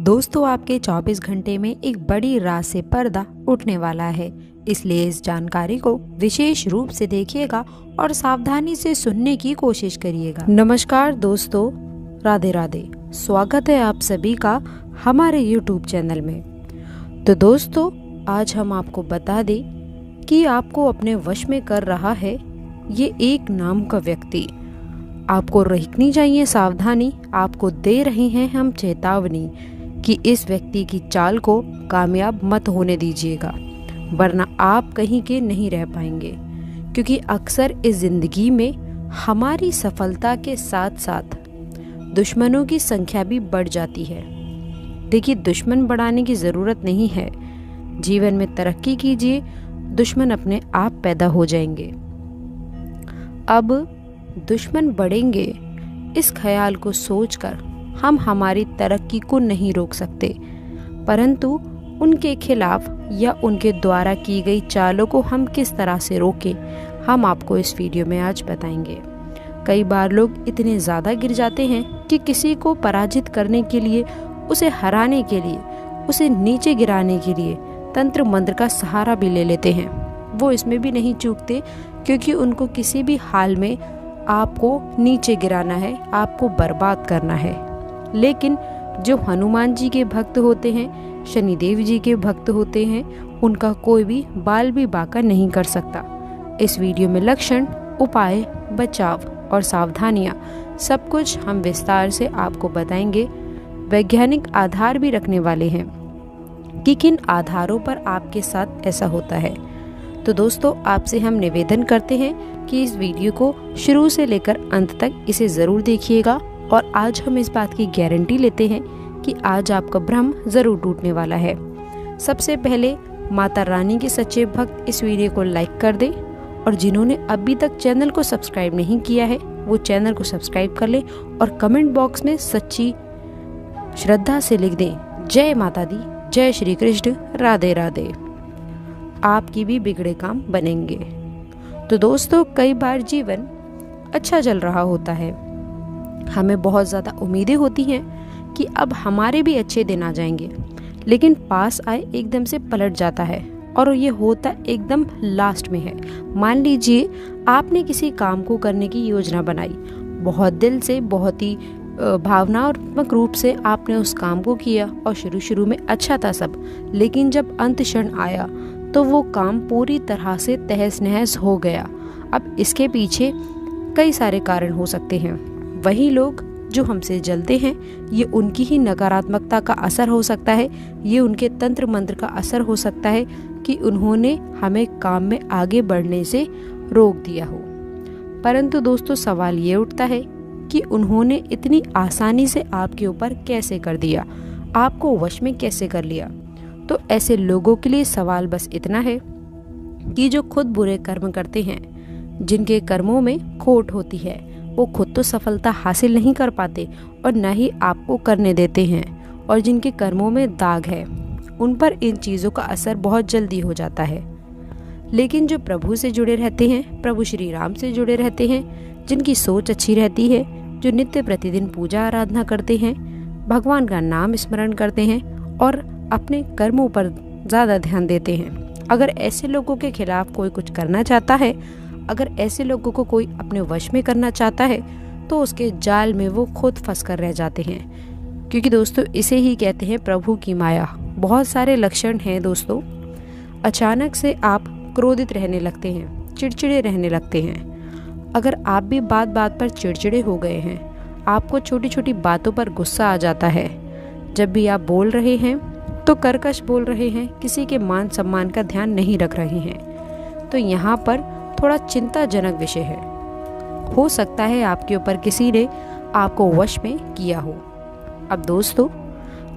दोस्तों, आपके 24 घंटे में एक बड़ी रात से पर्दा उठने वाला है, इसलिए इस जानकारी को विशेष रूप से देखिएगा और सावधानी से सुनने की कोशिश करिएगा। नमस्कार दोस्तों, राधे राधे। स्वागत है आप सभी का हमारे YouTube चैनल में। तो दोस्तों, आज हम आपको बता दें कि आपको अपने वश में कर रहा है ये एक नाम का व्यक्ति। आपको रखनी चाहिए सावधानी। आपको दे रहे हैं हम चेतावनी कि इस व्यक्ति की चाल को कामयाब मत होने दीजिएगा, वरना आप कहीं के नहीं रह पाएंगे। क्योंकि अक्सर इस जिंदगी में हमारी सफलता के साथ साथ दुश्मनों की संख्या भी बढ़ जाती है। देखिए, दुश्मन बढ़ाने की ज़रूरत नहीं है। जीवन में तरक्की कीजिए, दुश्मन अपने आप पैदा हो जाएंगे। अब दुश्मन बढ़ेंगे, इस ख्याल को सोचकर हम हमारी तरक्की को नहीं रोक सकते, परंतु उनके खिलाफ या उनके द्वारा की गई चालों को हम किस तरह से रोकें, हम आपको इस वीडियो में आज बताएंगे। कई बार लोग इतने ज़्यादा गिर जाते हैं कि किसी को पराजित करने के लिए, उसे हराने के लिए, उसे नीचे गिराने के लिए तंत्र मंत्र का सहारा भी ले लेते हैं। वो इसमें भी नहीं चूकते, क्योंकि उनको किसी भी हाल में आपको नीचे गिराना है, आपको बर्बाद करना है। लेकिन जो हनुमान जी के भक्त होते हैं, शनिदेव जी के भक्त होते हैं, उनका कोई भी बाल भी बांका नहीं कर सकता। इस वीडियो में लक्षण, उपाय, बचाव और सावधानियां सब कुछ हम विस्तार से आपको बताएंगे। वैज्ञानिक आधार भी रखने वाले हैं कि किन आधारों पर आपके साथ ऐसा होता है। तो दोस्तों, आपसे हम निवेदन करते हैं कि इस वीडियो को शुरू से लेकर अंत तक इसे ज़रूर देखिएगा। और आज हम इस बात की गारंटी लेते हैं कि आज आपका भ्रम ज़रूर टूटने वाला है। सबसे पहले माता रानी के सच्चे भक्त इस वीडियो को लाइक कर दें, और जिन्होंने अभी तक चैनल को सब्सक्राइब नहीं किया है वो चैनल को सब्सक्राइब कर लें और कमेंट बॉक्स में सच्ची श्रद्धा से लिख दें, जय माता दी, जय श्री कृष्ण, राधे राधे। आपकी भी बिगड़े काम बनेंगे। तो दोस्तों, कई बार जीवन अच्छा चल रहा होता है, हमें बहुत ज़्यादा उम्मीदें होती हैं कि अब हमारे भी अच्छे दिन आ जाएंगे, लेकिन पास आए एकदम से पलट जाता है, और ये होता एकदम लास्ट में है। मान लीजिए आपने किसी काम को करने की योजना बनाई, बहुत दिल से, बहुत ही भावनात्मक रूप से आपने उस काम को किया, और शुरू में अच्छा था सब, लेकिन जब अंत क्षण आया तो वो काम पूरी तरह से तहस नहस हो गया। अब इसके पीछे कई सारे कारण हो सकते हैं। वही लोग जो हमसे जलते हैं, ये उनकी ही नकारात्मकता का असर हो सकता है, ये उनके तंत्र मंत्र का असर हो सकता है कि उन्होंने हमें काम में आगे बढ़ने से रोक दिया हो। परंतु दोस्तों, सवाल ये उठता है कि उन्होंने इतनी आसानी से आपके ऊपर कैसे कर दिया, आपको वश में कैसे कर लिया। तो ऐसे लोगों के लिए सवाल बस इतना है कि जो खुद बुरे कर्म करते हैं, जिनके कर्मों में खोट होती है, वो खुद तो सफलता हासिल नहीं कर पाते और न ही आपको करने देते हैं, और जिनके कर्मों में दाग है उन पर इन चीज़ों का असर बहुत जल्दी हो जाता है। लेकिन जो प्रभु से जुड़े रहते हैं, प्रभु श्री राम से जुड़े रहते हैं, जिनकी सोच अच्छी रहती है, जो नित्य प्रतिदिन पूजा आराधना करते हैं, भगवान का नाम स्मरण करते हैं और अपने कर्मों पर ज़्यादा ध्यान देते हैं, अगर ऐसे लोगों के खिलाफ कोई कुछ करना चाहता है, अगर ऐसे लोगों को कोई अपने वश में करना चाहता है, तो उसके जाल में वो खुद फंस कर रह जाते हैं। क्योंकि दोस्तों, इसे ही कहते हैं प्रभु की माया। बहुत सारे लक्षण हैं दोस्तों। अचानक से आप क्रोधित रहने लगते हैं, चिड़चिड़े रहने लगते हैं। अगर आप भी बात बात पर चिड़चिड़े हो गए हैं, आपको छोटी छोटी बातों पर गुस्सा आ जाता है, जब भी आप बोल रहे हैं तो कर्कश बोल रहे हैं, किसी के मान सम्मान का ध्यान नहीं रख रहे हैं, तो यहाँ पर थोड़ा चिंताजनक विषय है। हो सकता है आपके ऊपर किसी ने आपको वश में किया हो। अब दोस्तों,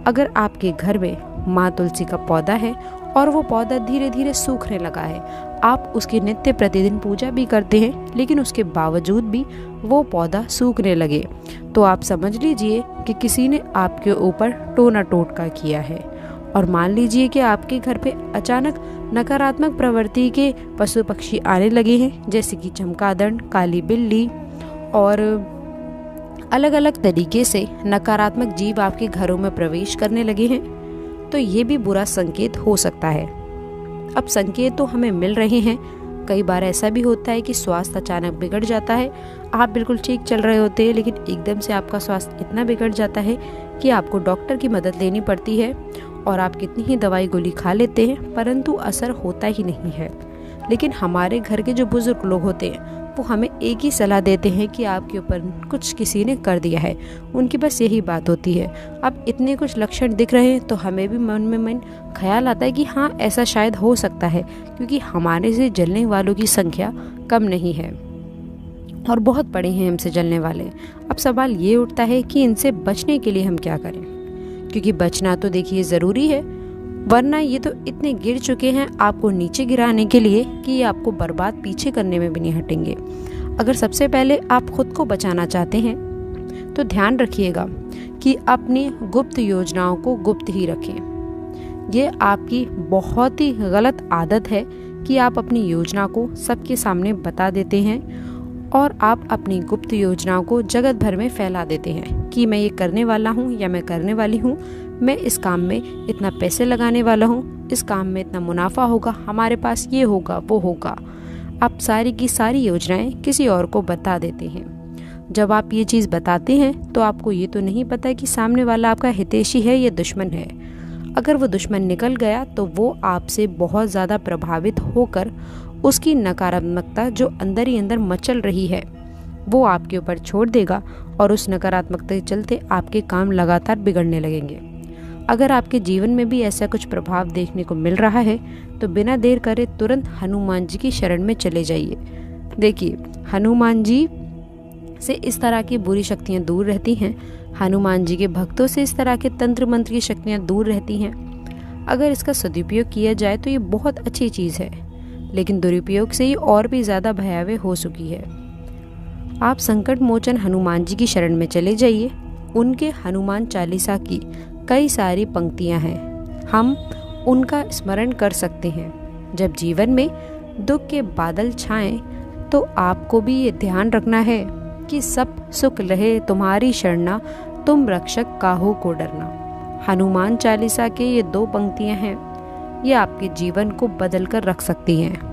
अगर आपके घर में माँ तुलसी का पौधा है और वो पौधा धीरे धीरे सूखने लगा है, आप उसकी नित्य प्रतिदिन पूजा भी करते हैं, लेकिन उसके बावजूद भी वो पौधा सूखने लगे, तो आप समझ लीजिए कि किसी ने आपके ऊपर टोना टोटका किया है। और मान लीजिए कि आपके घर पे अचानक नकारात्मक प्रवृत्ति के पशु पक्षी आने लगे हैं, जैसे कि चमगादड़, काली बिल्ली और अलग अलग तरीके से नकारात्मक जीव आपके घरों में प्रवेश करने लगे हैं तो ये भी बुरा संकेत हो सकता है। अब संकेत तो हमें मिल रहे हैं, कई बार ऐसा भी होता है कि स्वास्थ्य अचानक बिगड़ जाता है। आप बिल्कुल ठीक चल रहे होते हैं लेकिन एकदम से आपका स्वास्थ्य इतना बिगड़ जाता है कि आपको डॉक्टर की मदद लेनी पड़ती है और आप कितनी ही दवाई गोली खा लेते हैं परंतु असर होता ही नहीं है। लेकिन हमारे घर के जो बुजुर्ग लोग होते हैं वो हमें एक ही सलाह देते हैं कि आपके ऊपर कुछ किसी ने कर दिया है, उनकी बस यही बात होती है। अब इतने कुछ लक्षण दिख रहे हैं तो हमें भी मन ख्याल आता है कि हाँ ऐसा शायद हो सकता है, क्योंकि हमारे से जलने वालों की संख्या कम नहीं है और बहुत बड़े हैं हमसे जलने वाले। अब सवाल ये उठता है कि इनसे बचने के लिए हम क्या करें, क्योंकि बचना तो देखिए ज़रूरी है, वरना ये तो इतने गिर चुके हैं आपको नीचे गिराने के लिए कि ये आपको बर्बाद पीछे करने में भी नहीं हटेंगे। अगर सबसे पहले आप खुद को बचाना चाहते हैं तो ध्यान रखिएगा कि अपनी गुप्त योजनाओं को गुप्त ही रखें। ये आपकी बहुत ही गलत आदत है कि आप अपनी योजना को सबके सामने बता देते हैं और आप अपनी गुप्त योजनाओं को जगत भर में फैला देते हैं कि मैं ये करने वाला हूँ या मैं करने वाली हूँ, मैं इस काम में इतना पैसे लगाने वाला हूँ, इस काम में इतना मुनाफा होगा, हमारे पास ये होगा वो होगा। आप सारी की सारी योजनाएं किसी और को बता देते हैं। जब आप ये चीज़ बताते हैं तो आपको ये तो नहीं पता कि सामने वाला आपका हितैषी है या दुश्मन है। अगर वो दुश्मन निकल गया तो वो आपसे बहुत ज़्यादा प्रभावित होकर उसकी नकारात्मकता जो अंदर ही अंदर मचल रही है वो आपके ऊपर छोड़ देगा और उस नकारात्मकता के चलते आपके काम लगातार बिगड़ने लगेंगे। अगर आपके जीवन में भी ऐसा कुछ प्रभाव देखने को मिल रहा है तो बिना देर करे तुरंत हनुमान जी की शरण में चले जाइए। देखिए, हनुमान जी से इस तरह की बुरी शक्तियाँ दूर रहती हैं, हनुमान जी के भक्तों से इस तरह के तंत्र मंत्र की शक्तियाँ दूर रहती हैं। अगर इसका सदुपयोग किया जाए तो ये बहुत अच्छी चीज़ है, लेकिन दुरुपयोग से ये और भी ज़्यादा भयावह हो चुकी है। आप संकट मोचन हनुमान जी की शरण में चले जाइए। उनके हनुमान चालीसा की कई सारी पंक्तियां हैं, हम उनका स्मरण कर सकते हैं। जब जीवन में दुख के बादल छाएं तो आपको भी ये ध्यान रखना है कि सब सुख रहे तुम्हारी शरणा, तुम रक्षक काहू को डरना। हनुमान चालीसा के ये 2 पंक्तियां हैं, ये आपके जीवन को बदल कर रख सकती हैं।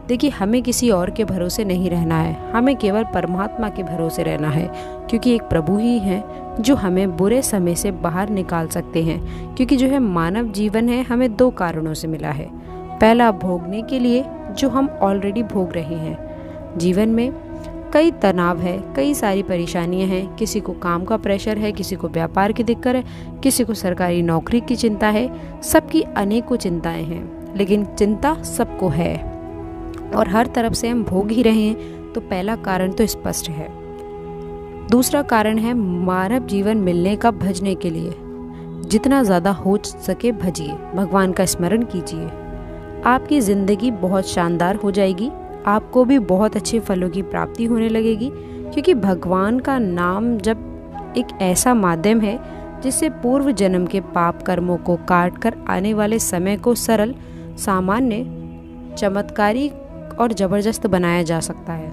देखिए, हमें किसी और के भरोसे नहीं रहना है, हमें केवल परमात्मा के भरोसे रहना है, क्योंकि एक प्रभु ही हैं जो हमें बुरे समय से बाहर निकाल सकते हैं। क्योंकि जो है मानव जीवन है हमें 2 कारणों से मिला है। पहला, भोगने के लिए जो हम ऑलरेडी भोग रहे हैं। जीवन में कई तनाव है, कई सारी परेशानियां हैं, किसी को काम का प्रेशर है, किसी को व्यापार की दिक्कत है, किसी को सरकारी नौकरी की चिंता है, सबकी अनेकों चिंताएं हैं, लेकिन चिंता सबको है और हर तरफ से हम भोग ही रहे हैं। तो पहला कारण तो स्पष्ट है। दूसरा कारण है मानव जीवन मिलने का भजने के लिए जितना ज़्यादा हो सके भजिए, भगवान का स्मरण कीजिए। आपकी ज़िंदगी बहुत शानदार हो जाएगी, आपको भी बहुत अच्छे फलों की प्राप्ति होने लगेगी, क्योंकि भगवान का नाम जब एक ऐसा माध्यम है जिससे पूर्व जन्म के पाप कर्मों को काट कर आने वाले समय को सरल, सामान्य, चमत्कारी और ज़बरदस्त बनाया जा सकता है।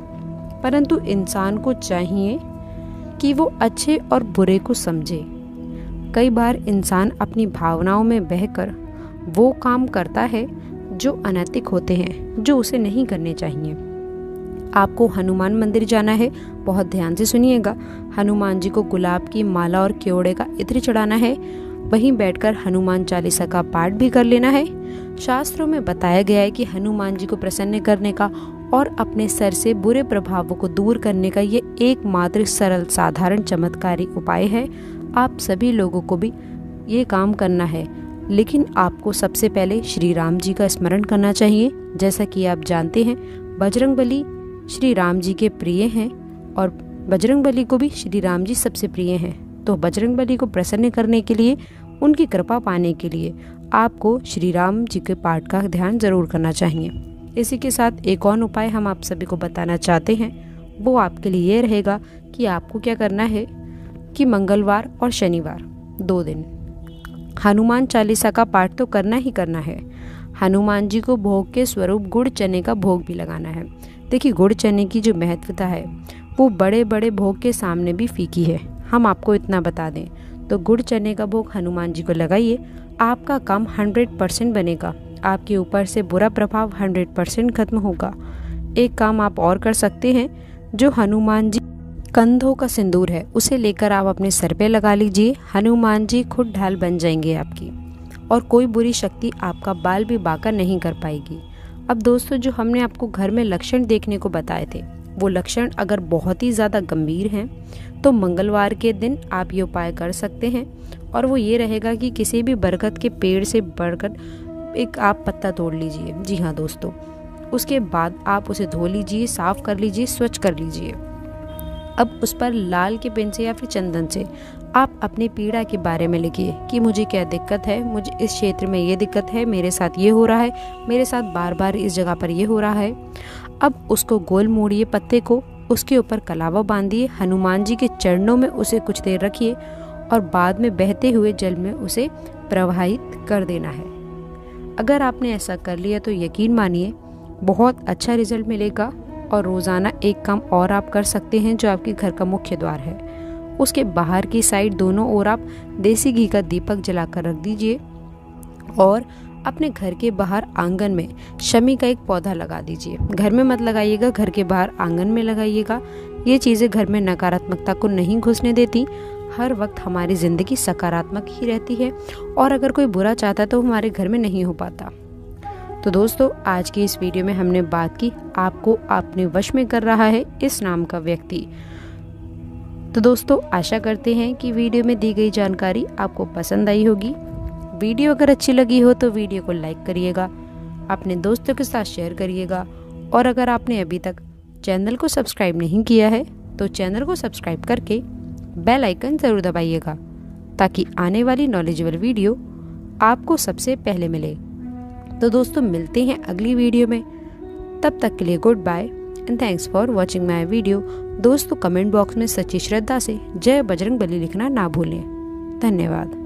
परंतु इंसान को चाहिए कि वो अच्छे और बुरे को समझे। कई बार इंसान अपनी भावनाओं में बहकर वो काम करता है जो अनैतिक होते हैं, जो उसे नहीं करने चाहिए। आपको हनुमान मंदिर जाना है, बहुत ध्यान से सुनिएगा। हनुमान जी को गुलाब की माला और केवड़े का इत्र चढ़ाना है, वहीं बैठकर हनुमान चालीसा का पाठ भी कर लेना है। शास्त्रों में बताया गया है कि हनुमान जी को प्रसन्न करने का और अपने सर से बुरे प्रभावों को दूर करने का ये एकमात्र सरल साधारण चमत्कारी उपाय है। आप सभी लोगों को भी ये काम करना है, लेकिन आपको सबसे पहले श्री राम जी का स्मरण करना चाहिए। जैसा कि आप जानते हैं, बजरंगबली श्री राम जी के प्रिय हैं और बजरंगबली को भी श्री राम जी सबसे प्रिय हैं। तो बजरंगबली को प्रसन्न करने के लिए, उनकी कृपा पाने के लिए आपको श्री राम जी के पाठ का ध्यान जरूर करना चाहिए। इसी के साथ एक और उपाय हम आप सभी को बताना चाहते हैं, वो आपके लिए ये रहेगा कि आपको क्या करना है कि मंगलवार और शनिवार 2 दिन हनुमान चालीसा का पाठ तो करना ही करना है। हनुमान जी को भोग के स्वरूप गुड़ चने का भोग भी लगाना है। देखिए, गुड़ चने की जो महत्वता है वो बड़े बड़े भोग के सामने भी फीकी है। हम आपको इतना बता दें तो गुड़ चने का भोग हनुमान जी को लगाइए, आपका काम 100% बनेगा, आपके ऊपर से बुरा प्रभाव 100% खत्म होगा। एक काम आप और कर सकते हैं, जो हनुमान जी कंधों का सिंदूर है उसे लेकर आप अपने सर पे लगा लीजिए। हनुमान जी खुद ढाल बन जाएंगे आपकी, और कोई बुरी शक्ति आपका बाल भी बांका नहीं कर पाएगी। अब दोस्तों, जो हमने आपको घर में लक्षण देखने को बताए थे, वो लक्षण अगर बहुत ही ज़्यादा गंभीर हैं तो मंगलवार के दिन आप ये उपाय कर सकते हैं। और वो ये रहेगा कि किसी भी बरगद के पेड़ से बरगद एक आप पत्ता तोड़ लीजिए। जी हाँ दोस्तों, उसके बाद आप उसे धो लीजिए, साफ कर लीजिए, स्वच्छ कर लीजिए। अब उस पर लाल के पेन से या फिर चंदन से आप अपनी पीड़ा के बारे में लिखिए कि मुझे क्या दिक्कत है, मुझे इस क्षेत्र में ये दिक्कत है, मेरे साथ ये हो रहा है, मेरे साथ बार बार इस जगह पर ये हो रहा है। अब उसको गोल मोड़िए पत्ते को, उसके ऊपर कलावा बांधिए, हनुमान जी के चरणों में उसे कुछ देर रखिए और बाद में बहते हुए जल में उसे प्रवाहित कर देना है। अगर आपने ऐसा कर लिया तो यकीन मानिए बहुत अच्छा रिजल्ट मिलेगा। और रोज़ाना एक काम और आप कर सकते हैं, जो आपके घर का मुख्य द्वार है उसके बाहर की साइड दोनों ओर आप देसी घी का दीपक जलाकर रख दीजिए और अपने घर के बाहर आंगन में शमी का एक पौधा लगा दीजिए। घर में मत लगाइएगा, घर के बाहर आंगन में लगाइएगा। ये चीज़ें घर में नकारात्मकता को नहीं घुसने देती। हर वक्त हमारी ज़िंदगी सकारात्मक ही रहती है, और अगर कोई बुरा चाहता तो हमारे घर में नहीं हो पाता। तो दोस्तों, आज की इस वीडियो में हमने बात की आपको अपने वश में कर रहा है इस नाम का व्यक्ति। तो दोस्तों, आशा करते हैं कि वीडियो में दी गई जानकारी आपको पसंद आई होगी। वीडियो अगर अच्छी लगी हो तो वीडियो को लाइक करिएगा, अपने दोस्तों के साथ शेयर करिएगा, और अगर आपने अभी तक चैनल को सब्सक्राइब नहीं किया है तो चैनल को सब्सक्राइब करके बेल आइकन ज़रूर दबाइएगा, ताकि आने वाली नॉलेजेबल वीडियो आपको सबसे पहले मिले। तो दोस्तों, मिलते हैं अगली वीडियो में, तब तक के लिए goodbye and thanks for watching my video. दोस्तों, कमेंट बॉक्स में सच्ची श्रद्धा से जय बजरंग बली लिखना ना भूलें। धन्यवाद।